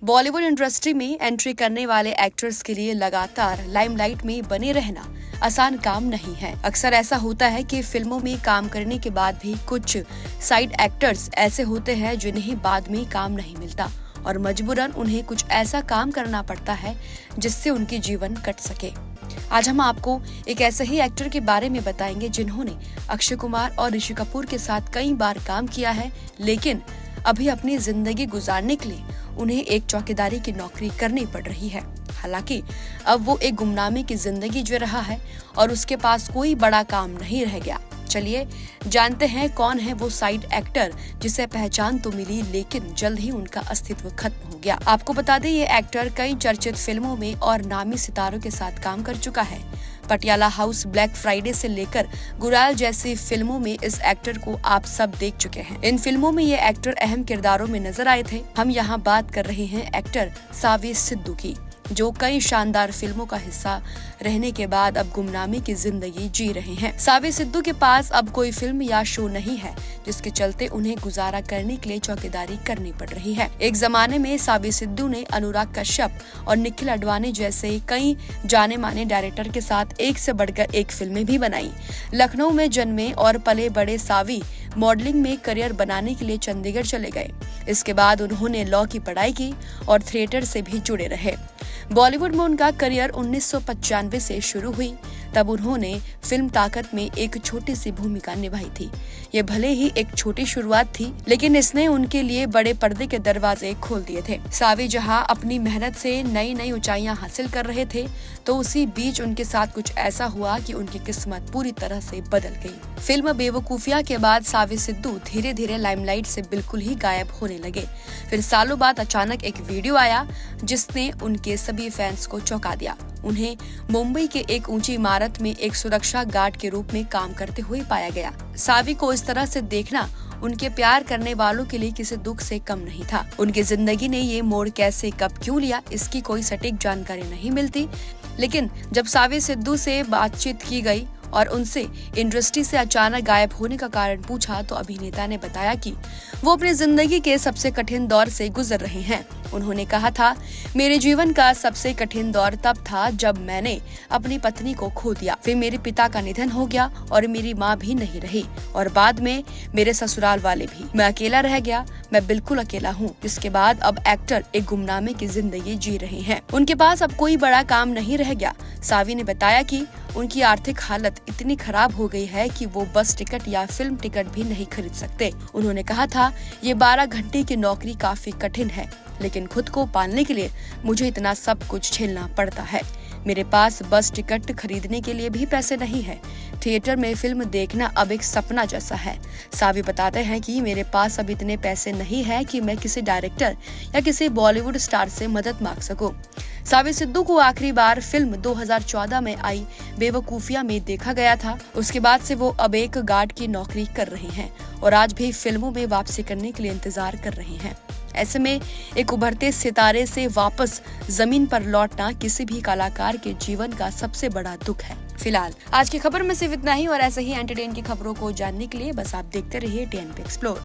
Bollywood industry में entry करने वाले एक्टर्स के लिए लगातार लाइमलाइट में बने रहना आसान काम नहीं है। अक्सर ऐसा होता है कि फिल्मों में काम करने के बाद भी कुछ साइड एक्टर्स ऐसे होते हैं जिन्हें बाद में काम नहीं मिलता और मजबूरन उन्हें कुछ ऐसा काम करना पड़ता है जिससे उनकी जीवन कट सके। आज हम आपको एक ऐसे ही एक्टर के बारे में बताएंगे जिन्होंने अक्षय कुमार और ऋषि कपूर के साथ कई बार काम किया है, लेकिन अभी अपनी जिंदगी गुजारने के लिए उन्हें एक चौकीदारी की नौकरी करनी पड़ रही है। हालांकि अब वो एक गुमनामी की जिंदगी जी रहा है और उसके पास कोई बड़ा काम नहीं रह गया। चलिए जानते हैं कौन है वो साइड एक्टर जिसे पहचान तो मिली लेकिन जल्द ही उनका अस्तित्व खत्म हो गया। आपको बता दें ये एक्टर कई चर्चित फिल्मों में और नामी सितारों के साथ काम कर चुका है। पटियाला हाउस, ब्लैक फ्राइडे से लेकर गुराल जैसी फिल्मों में इस एक्टर को आप सब देख चुके हैं। इन फिल्मों में ये एक्टर अहम किरदारों में नजर आए थे। हम यहाँ बात कर रहे हैं एक्टर सावी सिद्धू की, जो कई शानदार फिल्मों का हिस्सा रहने के बाद अब गुमनामी की जिंदगी जी रहे हैं। सावी सिद्धू के पास अब कोई फिल्म या शो नहीं है जिसके चलते उन्हें गुजारा करने के लिए चौकीदारी करनी पड़ रही है। एक जमाने में सावी सिद्धू ने अनुराग कश्यप और निखिल अडवाणी जैसे कई जाने माने डायरेक्टर के साथ एक से बढ़कर एक फिल्में भी बनाई। लखनऊ में जन्मे और पले बड़े सावी मॉडलिंग में करियर बनाने के लिए चंडीगढ़ चले गए। इसके बाद उन्होंने लॉ की पढ़ाई की और थिएटर से भी जुड़े रहे। बॉलीवुड में उनका करियर 1995 से शुरू हुई। तब उन्होंने फिल्म ताकत में एक छोटी सी भूमिका निभाई थी। ये भले ही एक छोटी शुरुआत थी, लेकिन इसने उनके लिए बड़े पर्दे के दरवाजे खोल दिए थे। सावी जहां अपनी मेहनत से नई नई ऊंचाइयां हासिल कर रहे थे, तो उसी बीच उनके साथ कुछ ऐसा हुआ कि उनकी किस्मत पूरी तरह से बदल गई। फिल्म बेवकूफिया के बाद सावी सिद्धू धीरे धीरे लाइमलाइट से बिल्कुल ही गायब होने लगे। फिर सालों बाद अचानक एक वीडियो आया जिसने उनके सभी फैंस को चौंका दिया। उन्हें मुंबई के एक ऊंची इमारत में एक सुरक्षा गार्ड के रूप में काम करते हुए पाया गया। सावी को इस तरह से देखना उनके प्यार करने वालों के लिए किसी दुख से कम नहीं था। उनकी जिंदगी ने ये मोड़ कैसे कब क्यों लिया, इसकी कोई सटीक जानकारी नहीं मिलती, लेकिन जब सावी सिद्धू से बातचीत की गई और उनसे इंडस्ट्री से अचानक गायब होने का कारण पूछा तो अभिनेता ने बताया कि वो अपनी जिंदगी के सबसे कठिन दौर से गुजर रहे हैं। उन्होंने कहा था, मेरे जीवन का सबसे कठिन दौर तब था जब मैंने अपनी पत्नी को खो दिया, फिर मेरे पिता का निधन हो गया और मेरी माँ भी नहीं रही और बाद में मेरे ससुराल वाले भी। मैं अकेला रह गया, मैं बिल्कुल अकेला हूँ। जिसके बाद अब एक्टर एक गुमनामी की जिंदगी जी रहे हैं। उनके पास अब कोई बड़ा काम नहीं रह गया। सावी ने बताया कि उनकी आर्थिक हालत इतनी खराब हो गई है कि वो बस टिकट या फिल्म टिकट भी नहीं खरीद सकते। उन्होंने कहा था, ये 12 घंटे की नौकरी काफी कठिन है, लेकिन खुद को पालने के लिए मुझे इतना सब कुछ झेलना पड़ता है। मेरे पास बस टिकट खरीदने के लिए भी पैसे नहीं है। थिएटर में फिल्म देखना अब एक सपना जैसा है। सावी बताते हैं कि मेरे पास अब इतने पैसे नहीं है कि मैं किसी डायरेक्टर या किसी बॉलीवुड स्टार से मदद मांग सकूं। सावी सिद्धू को आखिरी बार फिल्म 2014 में आई बेवकूफिया में देखा गया था। उसके बाद से वो अब एक गार्ड की नौकरी कर रहे हैं और आज भी फिल्मों में वापसी करने के लिए इंतजार कर रहे हैं। ऐसे में एक उभरते सितारे से वापस जमीन पर लौटना किसी भी कलाकार के जीवन का सबसे बड़ा दुख है। फिलहाल आज की खबर में सिर्फ इतना ही और ऐसे ही एंटरटेन की खबरों को जानने के लिए बस आप देखते रहिए TNP एक्सप्लोर।